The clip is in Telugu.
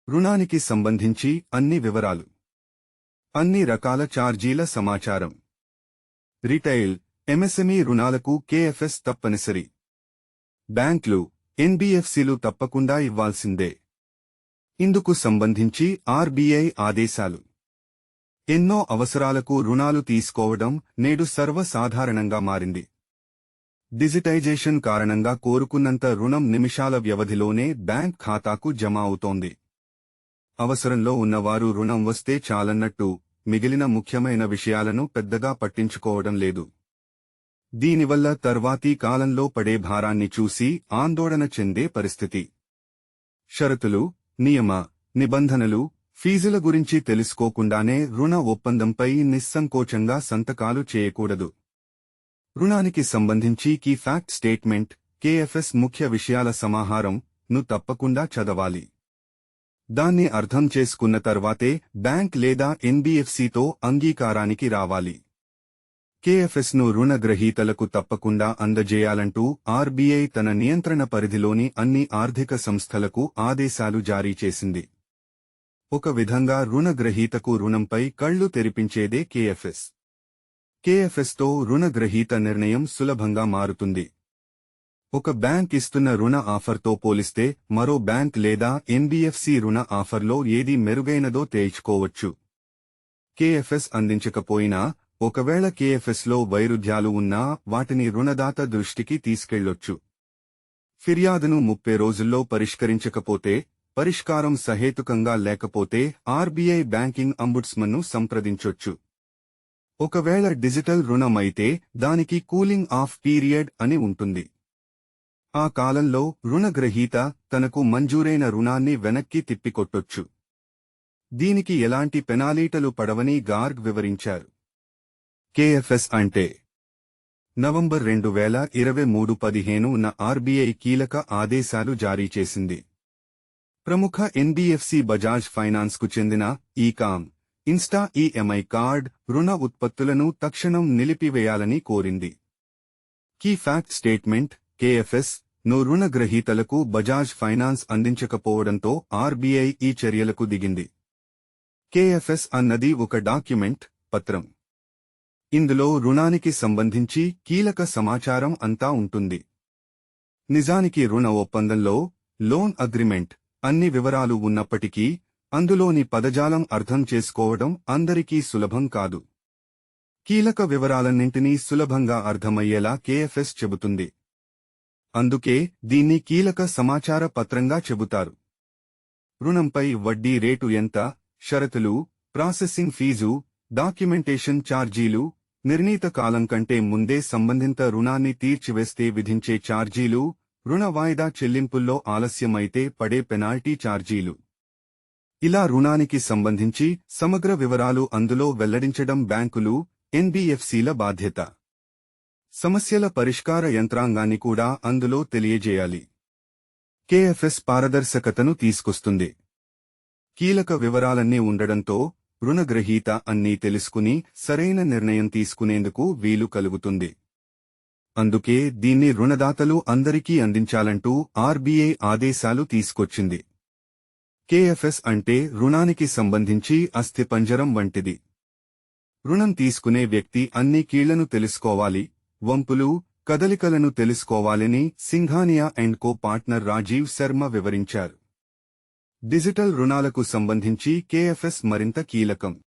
రుణానికి సంబంధించి అన్ని వివరాలు, అన్ని రకాల ఛార్జీల సమాచారం. రిటైల్, ఎంఎస్ఎంఈ రుణాలకు కేఎఫ్ఎస్ తప్పనిసరి. బ్యాంకులు, ఎన్బిఎఫ్సిలు తప్పకుండా ఇవ్వాల్సిందే. ఇందుకు సంబంధించి ఆర్బీఐ ఆదేశాలు. ఎన్నో అవసరాలకు రుణాలు తీసుకోవడం నేడు సర్వసాధారణంగా మారింది. డిజిటైజేషన్ కారణంగా కోరుకున్నంత రుణం నిమిషాల వ్యవధిలోనే బ్యాంక్ ఖాతాకు జమ అవుతోంది. అవసరంలో ఉన్నవారు రుణం వస్తే చాలన్నట్టు మిగిలిన ముఖ్యమైన విషయాలను పెద్దగా పట్టించుకోవడం లేదు. దీనివల్ల తర్వాతి కాలంలో పడే భారాన్ని చూసి ఆందోళన చెందే పరిస్థితి. షరతులు, నియమ నిబంధనలు, ఫీజుల గురించి తెలుసుకోకుండానే రుణ ఒప్పందంపై నిస్సంకోచంగా సంతకాలు చేయకూడదు. రుణానికి సంబంధించి కీ ఫ్యాక్ట్ స్టేట్మెంట్, కేఎఫ్ఎస్ ముఖ్య విషయాల సమాహారం ను తప్పకుండా చదవాలి. దాన్ని అర్థం చేసుకున్న తర్వాతే బ్యాంక్ లేదా ఎన్బిఎఫ్సితో అంగీకారానికి రావాలి. కేఎఫ్ఎస్ను రుణగ్రహీతలకు తప్పకుండా అందజేయాలంటూ ఆర్బీఐ తన నియంత్రణ పరిధిలోని అన్ని ఆర్థిక సంస్థలకు ఆదేశాలు జారీ చేసింది. ఒక విధంగా రుణగ్రహీతకు రుణంపై కళ్లు తెరిపించేదే కేఎఫ్ఎస్. కేఎఫ్ఎస్తో రుణగ్రహీత నిర్ణయం సులభంగా మారుతుంది. ఒక బ్యాంక్ ఇస్తున్న రుణ ఆఫర్తో పోలిస్తే మరో బ్యాంక్ లేదా ఎన్బిఎఫ్సి రుణ ఆఫర్లో ఏది మెరుగైనదో తేల్చుకోవచ్చు. కేఎఫ్ఎస్ అందించకపోయినా, ఒకవేళ కేఎఫ్ఎస్లో వైరుధ్యాలు ఉన్నా వాటిని రుణదాత దృష్టికి తీసుకెళ్లొచ్చు. ఫిర్యాదును 30 రోజుల్లో పరిష్కరించకపోతే, పరిష్కారం సహేతుకంగా లేకపోతే ఆర్బీఐ బ్యాంకింగ్ అంబుడ్స్మన్ను సంప్రదించొచ్చు. ఒకవేళ డిజిటల్ రుణం అయితే దానికి కూలింగ్ ఆఫ్ పీరియడ్ అని ఉంటుంది. ఆ కాలంలో రుణగ్రహీత తనకు మంజూరైన రుణాన్ని వెనక్కి తిప్పికొట్టొచ్చు. దీనికి ఎలాంటి పెనాల్టీలు పడవని గార్గ్ వివరించారు. కేఎఫ్ఎస్ అంటే నవంబర్ 2023 15న ఆర్బీఐ కీలక ఆదేశాలు జారీ చేసింది. ప్రముఖ ఎన్బిఎఫ్సి బజాజ్ ఫైనాన్స్కు చెందిన ఈకామ్, ఇన్స్టా ఈఎంఐ కార్డ్ రుణ ఉత్పత్తులను తక్షణం నిలిపివేయాలని కోరింది. కీ ఫ్యాక్ట్ స్టేట్మెంట్, కేఎఫ్ఎస్ ను రుణగ్రహీతలకు బజాజ్ ఫైనాన్స్ అందించకపోవడంతో ఆర్బీఐ ఈ చర్యలకు దిగింది. కేఎఫ్ఎస్ అన్నది ఒక డాక్యుమెంట్, పత్రం. ఇందులో రుణానికి సంబంధించి కీలక సమాచారం అంతా ఉంటుంది. నిజానికి రుణ ఒప్పందంలో లోన్ అగ్రిమెంట్ అన్ని వివరాలు ఉన్నప్పటికీ అందులోని పదజాలం అర్థం చేసుకోవడం అందరికీ సులభం కాదు. కీలక వివరాలన్నింటినీ సులభంగా అర్థమయ్యేలా కేఎఫ్ఎస్ చెబుతుంది. అందుకే దీన్ని కీలక సమాచార పత్రంగా చెబుతారు. రుణంపై వడ్డీ రేటు ఎంత, షరతులు, ప్రాసెసింగ్ ఫీజు, డాక్యుమెంటేషన్ ఛార్జీలు, నిర్ణీత కాలం కంటే ముందే సంబంధిత రుణాన్ని తీర్చివేస్తే విధించే ఛార్జీలు, రుణ వాయిదా చెల్లింపుల్లో ఆలస్యమైతే పడే పెనాల్టీ ఛార్జీలు. ఇలా రుణానికి సంబంధించి సమగ్ర వివరాలు అందులో వెల్లడించడం బ్యాంకులు, ఎన్బిఎఫ్సిల బాధ్యత. సమస్యల పరిష్కార యంత్రాంగాన్ని కూడా అందులో తెలియజేయాలి. కేఎఫ్ఎస్ పారదర్శకతను తీసుకొస్తుంది. కీలక వివరాలన్నీ ఉండడంతో రుణగ్రహీత అన్నీ తెలుసుకుని సరైన నిర్ణయం తీసుకునేందుకు వీలు కలుగుతుంది. అందుకే దీన్ని రుణదాతలు అందరికీ అందించాలంటూ ఆర్బీఐ ఆదేశాలు తీసుకొచ్చింది. కేఎఫ్ఎస్ అంటే రుణానికి సంబంధించి అస్థిపంజరం వంటిది. రుణం తీసుకునే వ్యక్తి అన్ని కీళ్లను తెలుసుకోవాలి, వంపులు, కదలికలను తెలుసుకోవాలని Singhania and co partner Rajiv Sharma వివరించారు. డిజిటల్ రుణాలకు సంబంధించి కేఎఫ్ఎస్ మరింత కీలకం.